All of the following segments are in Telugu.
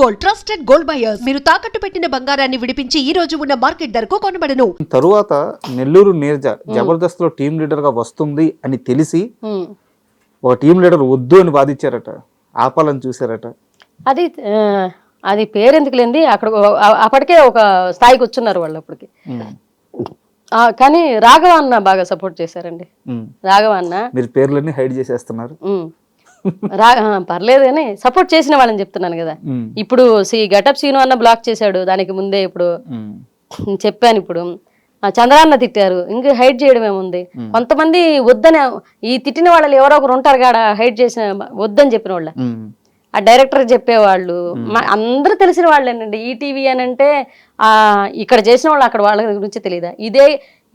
Gold, trusted gold buyers. మీరు తాకట్టు పెట్టిన బంగారాన్ని విడిపించి ఈ రోజు ఉన్న మార్కెట్ ధరకు కొనబడను. తరువాత నెల్లూరు నీరజ జబర్దస్త్ లో టీం లీడర్ గా వస్తుంది అని తెలిసి ఒక టీం లీడర్ వద్దు అని వాదించారట, ఆపాలని చూసారట. అది పేరెందుకు లేంది, అక్కడ అప్పటికే ఒక స్థాయికి వచ్చున్నారు వాళ్ళు అప్పటికి. కానీ రాఘవ అన్న బాగా సపోర్ట్ చేశారండి. రాఘవ అన్న మీరు పేర్లన్నీ హైడ్ చేసేస్తున్నారు. పర్లేదు అని సపోర్ట్ చేసిన వాళ్ళని చెప్తున్నాను కదా. ఇప్పుడు గెటప్ సీను అన్న బ్లాక్ చేశాడు, దానికి ముందే ఇప్పుడు చెప్పాను. ఇప్పుడు చంద్రాన్న తిట్టారు, ఇంకా హైడ్ చేయడం ఏముంది. కొంతమంది వద్దని, ఈ తిట్టిన వాళ్ళు ఎవరో ఒకరు ఉంటారు కాడ హైడ్ చేసిన వద్దని చెప్పిన వాళ్ళ, ఆ డైరెక్టర్ చెప్పేవాళ్ళు అందరూ తెలిసిన వాళ్ళేనండి. ఈటీవీ అని అంటే ఇక్కడ చేసిన వాళ్ళు అక్కడ వాళ్ళ గురించి తెలియదా?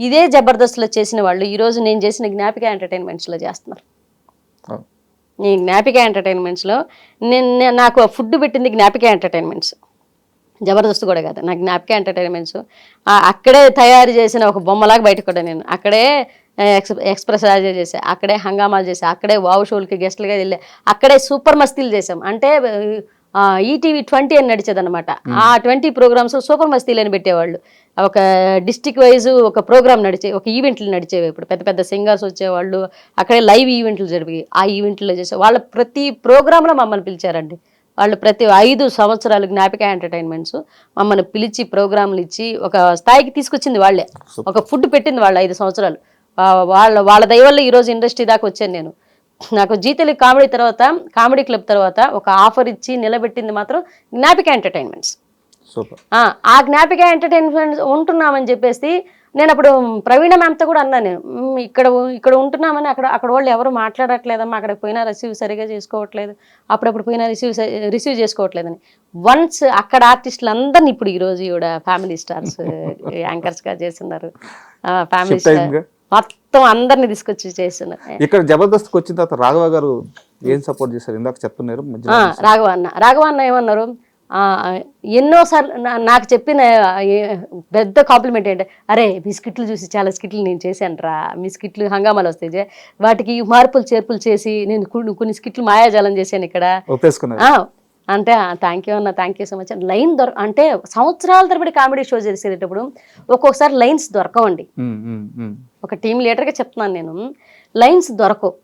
ఇదే జబర్దస్త్లో చేసిన వాళ్ళు ఈరోజు నేను చేసిన జ్ఞాపిక ఎంటర్టైన్మెంట్స్లో చేస్తున్నారు. ఈ జ్ఞాపిక ఎంటర్టైన్మెంట్స్లో నాకు ఫుడ్ పెట్టింది జ్ఞాపిక ఎంటర్టైన్మెంట్స్, జబర్దస్త్ కూడా కాదు, నాకు జ్ఞాపిక ఎంటర్టైన్మెంట్స్. అక్కడే తయారు చేసిన ఒక బొమ్మలాగా బయటకు కూడా నేను అక్కడే ఎక్స్ప్రెస్ రాజా చేసా, అక్కడే హంగామాలు చేసా, అక్కడే వావ్ షోలకి గెస్ట్లుగా వెళ్ళా, అక్కడే సూపర్ మస్తీలు చేసాం. అంటే ఈటీవీ 20 అని నడిచేది అనమాట. ఆ 20 ప్రోగ్రామ్స్ సూపర్ మస్తీలు అని పెట్టేవాళ్ళు. ఒక డిస్టిక్ వైజ్ ఒక ప్రోగ్రామ్ నడిచే, ఒక ఈవెంట్లు నడిచేవి. ఇప్పుడు పెద్ద పెద్ద సింగర్స్ వచ్చేవాళ్ళు, అక్కడే లైవ్ ఈవెంట్లు జరిపి ఆ ఈవెంట్లో చేసే వాళ్ళ ప్రతి ప్రోగ్రాంలో మమ్మల్ని పిలిచారండి. వాళ్ళు ప్రతి 5 సంవత్సరాలు జ్ఞాపిక ఎంటర్టైన్మెంట్స్ మమ్మల్ని పిలిచి ప్రోగ్రాంలు ఇచ్చి ఒక స్థాయికి తీసుకొచ్చింది వాళ్ళే. ఒక ఫుడ్ పెట్టింది వాళ్ళు 5 సంవత్సరాలు. వాళ్ళ దయ వల్ల ఈరోజు ఇండస్ట్రీ దాకా వచ్చాను నేను. నాకు జీ తెలుగు కామెడీ క్లబ్ తర్వాత ఒక ఆఫర్ ఇచ్చి నిలబెట్టింది మాత్రం జ్ఞాపిక ఎంటర్టైన్మెంట్స్. ఆ జ్ఞాపిక ఎంటర్టైన్మెంట్స్ ఉంటున్నామని చెప్పేసి నేను అప్పుడు ప్రవీణ మ్యామ్తో కూడా అన్నాను, ఇక్కడ ఉంటున్నామని అక్కడ వాళ్ళు ఎవరు మాట్లాడట్లేదమ్మా, అక్కడికి పోయినా రిసీవ్ సరిగా చేసుకోవట్లేదు, అప్పుడప్పుడు పోయినా రిసీవ్ చేసుకోవట్లేదని. వన్స్ అక్కడ ఆర్టిస్టులు అందరినీ ఇప్పుడు ఈరోజు కూడా ఫ్యామిలీ స్టార్స్ యాంకర్స్గా చేస్తున్నారు. ఫ్యామిలీ స్టార్ మొత్తం అందరినీ తీసుకొచ్చి చేస్తున్నారు. ఇక్కడ జబర్దస్త్కి వచ్చిన తర్వాత రాఘవ గారు ఏం సపోర్ట్ చేశారు? ఇందాక చెప్తున్నారు రాఘవ అన్న ఏమన్నారు, ఎన్నోసార్లు నాకు చెప్పిన పెద్ద కాంప్లిమెంట్ ఏంటంటే, అరే మీ స్కిట్లు చూసి చాలా స్కిట్లు నేను చేశాను రా, మీ స్కిట్లు హంగామాలు వస్తాయి, వాటికి మార్పులు చేర్పులు చేసి నేను కొన్ని స్కిట్లు మాయాజాలం చేశాను ఇక్కడ అంటే. థ్యాంక్ యూ అన్న, thank you so much. Line అంటే సంవత్సరాల తరబడి కామెడీ షో చేసేటప్పుడు ఒక్కొక్కసారి లైన్స్ దొరకవండి. ఒక టీమ్ లీడర్గా చెప్తున్నాను నేను, లైన్స్ దొరకవు.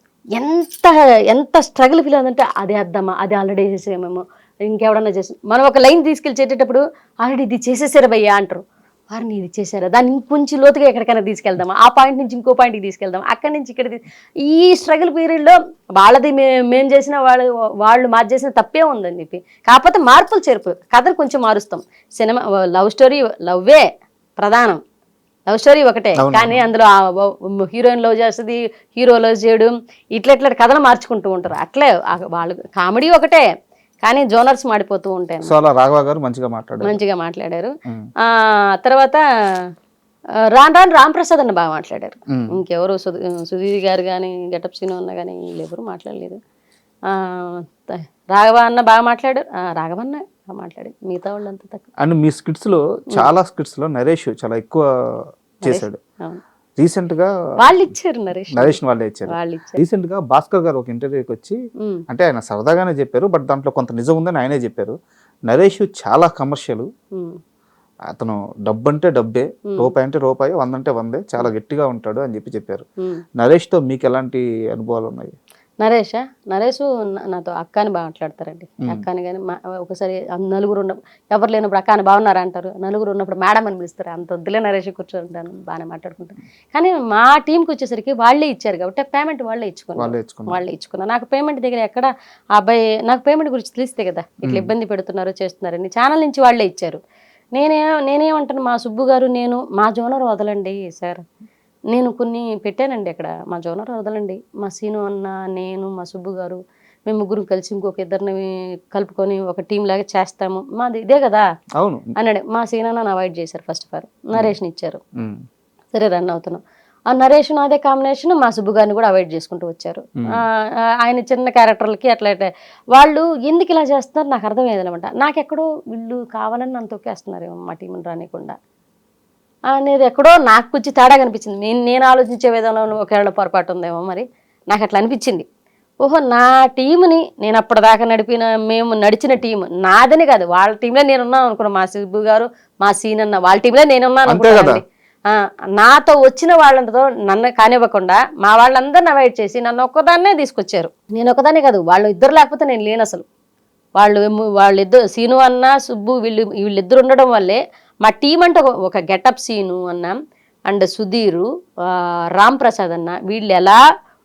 ఎంత స్ట్రగుల్ ఫీల్ అవుతుందంటే, అదే అద్దామా, అది ఆల్రెడీ చేసేమేమో, ఇంకెవడన్నా చేసి మనం ఒక లైన్ తీసుకెళ్ళేటప్పుడు ఆల్రెడీ ఇది చేసేసారా భయ్యా అంటారు. వారిని ఇది చేశారా, దాన్ని ఇంకొంచెం లోతుగా ఎక్కడికైనా తీసుకెళ్దామా, ఆ పాయింట్ నుంచి ఇంకో పాయింట్కి తీసుకెళ్దాం, అక్కడి నుంచి ఇక్కడ. ఈ స్ట్రగుల్ పీరియడ్లో వాళ్ళది మేము చేసిన వాళ్ళు మాది చేసిన తప్పే ఉందని చెప్పి, కాకపోతే మార్పులు చేర్పు కథలు కొంచెం మారుస్తాం. సినిమా లవ్ స్టోరీ, లవ్వే ప్రధానం, లవ్ స్టోరీ ఒకటే, కానీ అందులో హీరోయిన్ లవ్ చేస్తుంది, హీరో లవ్ చేయడం, ఇట్లా కథలు మార్చుకుంటూ ఉంటారు. అట్లే వాళ్ళు కామెడీ ఒకటే, కానీ జోనర్స్ మాడిపోతూ ఉంటాయి. రాఘవ గారు మంచిగా మాట్లాడారు. తర్వాత రాను రాంప్రసాద్ అన్న బాగా మాట్లాడారు. ఇంకెవరు సుధీర్ గారు కానీ గెటప్ సీను అన్న కానీ వీళ్ళెవరు మాట్లాడలేదు. రాఘవ అన్న బాగా మాట్లాడారు. రాఘవన్న బాగా మాట్లాడారు, మిగతా వాళ్ళంతా తక్కువ. అండ్ మీ స్కిట్స్ లో చాలా స్కిట్స్ లో నరేష్ చాలా ఎక్కువ చేశాడు. రీసెంట్ గా వాళ్ళు ఇచ్చారు, నరేష్ వాళ్ళే ఇచ్చారు. రీసెంట్ గా భాస్కర్ గారు ఒక ఇంటర్వ్యూకి వచ్చి, అంటే ఆయన సరదాగానే చెప్పారు, బట్ దాంట్లో కొంత నిజం ఉందని ఆయనే చెప్పారు. నరేష్ చాలా కమర్షియల్, అతను డబ్బు అంటే డబ్బే, రూపాయి అంటే రూపాయి, 100 అంటే 100, చాలా గట్టిగా ఉంటాడు అని చెప్పారు. నరేష్ తో మీకు ఎలాంటి అనుభవాలు ఉన్నాయి? నరేష్ నాతో అక్క అని బాగా మాట్లాడతారండి. అక్క అని కానీ ఒకసారి నలుగురు ఉన్నప్పుడు, ఎవరు లేనప్పుడు అక్క అని బాగున్నారా అంటారు, నలుగురు ఉన్నప్పుడు మేడం అని పిలుస్తారు. అంత వద్దులే నరేష్ కూర్చోంటాను, బాగానే మాట్లాడుకుంటాను. కానీ మా టీంకి వచ్చేసరికి వాళ్ళే ఇచ్చారు కాబట్టి పేమెంట్ వాళ్ళే ఇచ్చుకున్నారు. నాకు పేమెంట్ దగ్గర ఎక్కడ ఆ అబ్బాయి నాకు పేమెంట్ గురించి తెలిస్తే కదా ఇట్లా ఇబ్బంది పెడుతున్నారు చేస్తున్నారని ఛానల్ నుంచి వాళ్ళే ఇచ్చారు. నేనేమంటాను, మా సుబ్బు గారు నేను మా జోనర్ వదలండి సార్, నేను కొన్ని పెట్టానండి అక్కడ, మా జోనర్ వదలండి, మా సీను అన్న, నేను, మా సుబ్బు గారు, మేము ముగ్గురు కలిసి ఇంకొక ఇద్దరిని కలుపుకొని ఒక టీం లాగా చేస్తాము, మాది ఇదే కదా అన్నాడు. మా సీను అన్న అవాయిడ్ చేశారు. ఫస్ట్ ఆఫ్ ఆల్ నరేష్ని ఇచ్చారు, సరే రన్ అవుతున్నాం. ఆ నరేష్ అదే కాంబినేషన్ మా సుబ్బు గారిని కూడా అవాయిడ్ చేసుకుంటూ వచ్చారు. ఆయన చిన్న క్యారెక్టర్లకి అట్లా వాళ్ళు ఎందుకు ఇలా చేస్తున్నారు నాకు అర్థమయ్యేది అనమాట. నాకెక్కడో వీళ్ళు కావాలని నన్ను తొక్కేస్తున్నారేమో మా టీంని రానికుండా అనేది ఎక్కడో నాకు కొంచెం తేడా కనిపించింది. నేను ఆలోచించే విధానంలో ఒకవేళ పొరపాటు ఉందేమో, మరి నాకు అట్లా అనిపించింది. ఓహో నా టీంని నేను అప్పటిదాకా మేము నడిచిన టీం నాదని కాదు, వాళ్ళ టీంలో నేనున్నాను అనుకున్నా. మా సిబ్బు గారు, మా సీన్ అన్న వాళ్ళ టీంలో నేనున్నాను అనుకున్నాను. నాతో వచ్చిన వాళ్ళతో నన్ను కానివ్వకుండా మా వాళ్ళందరిని అవాయిడ్ చేసి నన్ను ఒక్కదాన్నే తీసుకొచ్చారు. నేను ఒక్కదాన్నే కాదు, వాళ్ళు ఇద్దరు లేకపోతే నేను లేను అసలు. వాళ్ళిద్దరు సీను అన్న సుబ్బు వీళ్ళిద్దరు ఉండడం వల్లే మా టీం అంటే ఒక గెటప్ సీను అన్న అండ్ సుధీరు, రామ్ ప్రసాద్ అన్న, వీళ్ళు ఎలా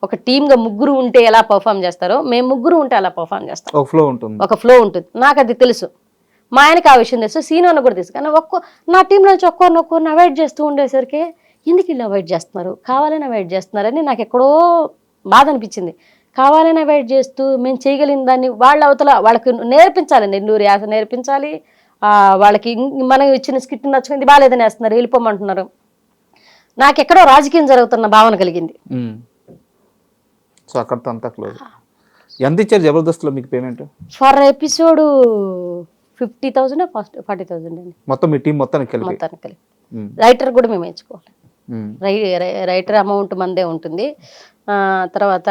ఒక టీమ్గా ముగ్గురు ఉంటే ఎలా పర్ఫామ్ చేస్తారో మేము ముగ్గురు ఉంటే అలా పర్ఫామ్ చేస్తాం. ఒక ఫ్లో ఉంటుంది. నాకు అది తెలుసు, మా ఆయనకి ఆ విషయం తెలుసు, సీను అన్న కూడా తెలుసు. కానీ నా టీంలో నుంచి ఒక్కొక్కరిని అవాయిడ్ చేస్తూ ఉండేసరికి ఎందుకు వీళ్ళు అవాయిడ్ చేస్తున్నారు, కావాలని అవాయిడ్ చేస్తున్నారని నాకు ఎక్కడో బాధ అనిపించింది. కావాలని అవాయిడ్ చేస్తూ మేము చేయగలిగిన దాన్ని వాళ్ళకి నేర్పించాలి, నెల్లూరు యాస నేర్పించాలి. వాళ్ళకి మనం ఇచ్చిన స్కిట్ నచ్చుకుంది బాగాలేదని వేస్తున్నారు, వెళ్ళిపోమంటున్నారు. నాకెక్కడో రాజకీయం జరుగుతున్న భావన కలిగింది. సో అక్కడతో అంతా క్లోజ్. ఎంత ఇచ్చారు జబర్దస్త్లో మీకు పేమెంట్? ఫర్ ఎపిసోడ్ 50,000 40,000 అండి. మొత్తం మీ టీం మొత్తానికి కలిపి రైటర్ కూడా మేము వేయించుకోవాలి. రైటర్ అమౌంట్ మందే ఉంటుంది. తర్వాత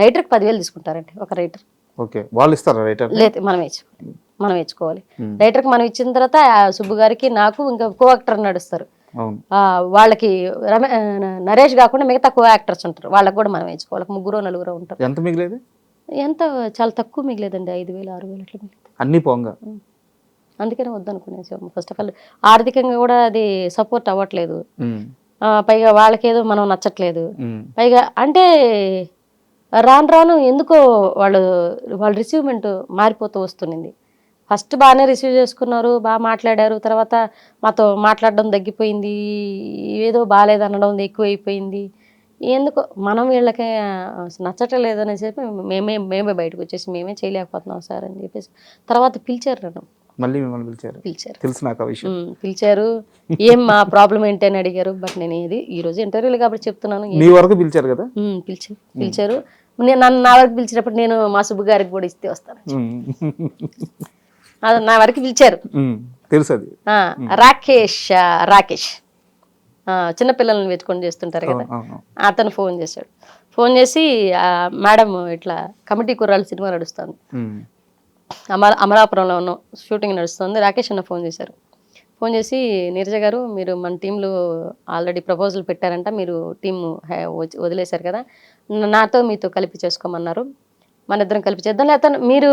రైటర్కి 10,000 తీసుకుంటారండి ఒక రైటర్. ఓకే, వాళ్ళు ఇస్తారా రైటర్? లేదు, మనం వేయించుకోవాలి. రైటర్కి మనం ఇచ్చిన తర్వాత సుబ్బు గారికి నాకు ఇంకా కో యాక్టర్ నడుస్తారు. వాళ్ళకి నరేష్ కాకుండా మిగతా కో యాక్టర్స్ ఉంటారు, వాళ్ళకి కూడా మనం వేయించుకోవాలి. 3-4 ఉంటారు. ఎంత మిగిలేదు? ఎంత చాలా తక్కువ మిగిలేదండి, 5,000 6,000 అట్లా మిగిలేదు అన్ని పోంగా. అందుకనే వద్దనుకునేసాం. ఫస్ట్ ఆఫ్ ఆల్ ఆర్థికంగా కూడా అది సపోర్ట్ అవ్వట్లేదు. పైగా వాళ్ళకేదో మనం నచ్చట్లేదు. పైగా అంటే రాను ఎందుకో వాళ్ళ రిసీవ్మెంట్ మారిపోతూ వస్తుంది. ఫస్ట్ బాగానే రిసీవ్ చేసుకున్నారు, బాగా మాట్లాడారు. తర్వాత మాతో మాట్లాడడం తగ్గిపోయింది, ఏదో బాగాలేదనడం ఎక్కువైపోయింది. ఎందుకో మనం వీళ్ళకి నచ్చట్లేదు అనేసి చెప్పి మేమే బయటకు వచ్చేసి మేమే చేయలేకపోతున్నాం సార్ అని చెప్పేసి తర్వాత పిలిచారు నన్ను. మళ్ళీ మిమ్మల్ని పిలిచారు? తెలుసు నాకు ఆ విషయం. పిలిచారు, ఏం మా ప్రాబ్లం ఏంటి అని అడిగారు. బట్ నేను ఈ రోజు ఇంటర్వ్యూలు కాబట్టి చెప్తున్నాను. మీ వరకు పిలిచారు కదా? పిలిచారు. నన్ను నా వరకు పిలిచినప్పుడు నేను మా సుబ్బు గారికి కూడా ఇస్తే వస్తాను. నా వరకు పిలిచారు. తెలుసు అది. రాకేష్ చిన్నపిల్లల్ని వెతుకొని చేస్తుంటారు కదా, అతను ఫోన్ చేశాడు. ఫోన్ చేసి మేడం ఇట్లా కమిటీ కుర్రాళ్ళు సినిమా నడుస్తుంది, అమలాపురంలో ఉన్నాం, షూటింగ్ నడుస్తుంది. రాకేష్ అన్న ఫోన్ చేశారు. ఫోన్ చేసి నీరజ గారు మీరు మన టీంలో ఆల్రెడీ ప్రపోజల్ పెట్టారంట, మీరు టీం వదిలేశారు కదా, నాతో మీతో కలిపి చేసుకోమన్నారు, మన ఇద్దరం కలిపి చేద్దాం, లేకపోతే మీరు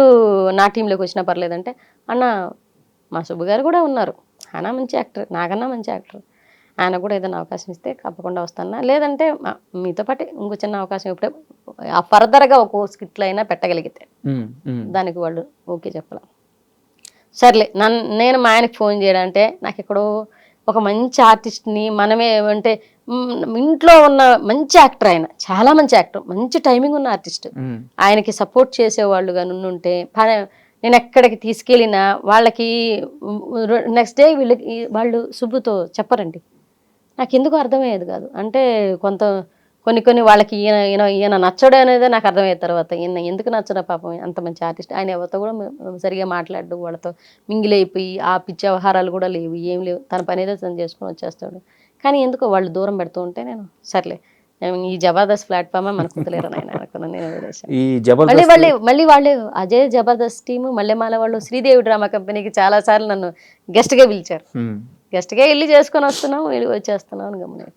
నా టీంలోకి వచ్చినా పర్లేదంటే, అన్న మా సుబ్బు గారు కూడా ఉన్నారు, ఆయన మంచి యాక్టర్, నాకన్నా మంచి యాక్టర్, ఆయన కూడా ఏదైనా అవకాశం ఇస్తే తప్పకుండా వస్తాను, లేదంటే మీతో పాటు ఇంకో చిన్న అవకాశం ఇప్పుడే ఫర్దర్గా ఒక్కో స్కిట్లో అయినా పెట్టగలిగితే దానికి వాళ్ళు ఓకే చెప్పాలి. సర్లే నేను మా ఆయనకి ఫోన్ చేయడంటే నాకు ఎక్కడో ఒక మంచి ఆర్టిస్ట్ని మనమే అంటే ఇంట్లో ఉన్న మంచి యాక్టర్, ఆయన చాలా మంచి యాక్టర్, మంచి టైమింగ్ ఉన్న ఆర్టిస్ట్, ఆయనకి సపోర్ట్ చేసేవాళ్ళుగా నుండుంటే నేను ఎక్కడికి తీసుకెళ్ళినా వాళ్ళకి నెక్స్ట్ డే వాళ్ళు సుబ్బుతో చెప్పరండి. నాకు ఎందుకు అర్థమయ్యేది కాదు. అంటే కొన్ని వాళ్ళకి ఈయన నచ్చడు అనేది నాకు అర్థమయ్యే తర్వాత ఈయన ఎందుకు నచ్చడా పాపం, అంత మంచి ఆర్టిస్ట్, ఆయన ఎవరితో కూడా సరిగా మాట్లాడు, వాళ్ళతో మింగిలైపోయి ఆ పిచ్చి వ్యవహారాలు కూడా లేవు, ఏం లేవు, తన పని ఏదో తను చేసుకుని వచ్చేస్తాడు. కానీ ఎందుకో వాళ్ళు దూరం పెడుతూ ఉంటే నేను సర్లే ఈ జబర్దస్త్ ప్లాట్ఫామ్ మనకు కుదలేరు ఆయన అనుకున్నాను. నేను మళ్ళీ వాళ్ళు అజయ్ జబర్దస్త్ టీము మల్లెమాల వాళ్ళు శ్రీదేవి డ్రామా కంపెనీకి చాలా సార్లు నన్ను గెస్ట్గా పిలిచారు. గెస్ట్గా వెళ్ళి చేసుకొని వస్తున్నాం, వెళ్ళి వచ్చేస్తున్నాం అని గమనించాను.